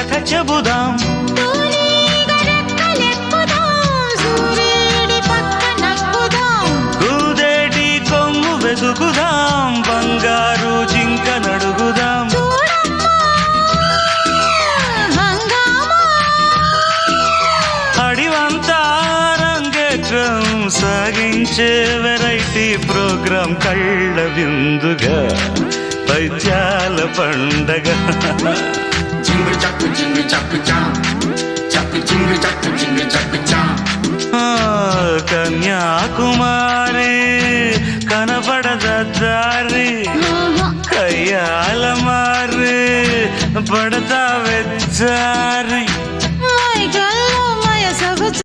కథ చెబుదాం, కూదేటి కొమ్ము వెతుకుదాం, బంగారు జింక నడుగుదాం. అడివంతా రంగేట్రం సాగించే వెరైటీ ప్రోగ్రాం, కళ్ళ విందుగా పైత్యాల పండగ. జింగు చక్కు జింగు చక్కు చా, చక్కు జింగు చక్కు జింగు చక్కు చా. కన్యాకుమారి కనపడదారి, కయ్యాల మారి పడతా వెచ్చారి.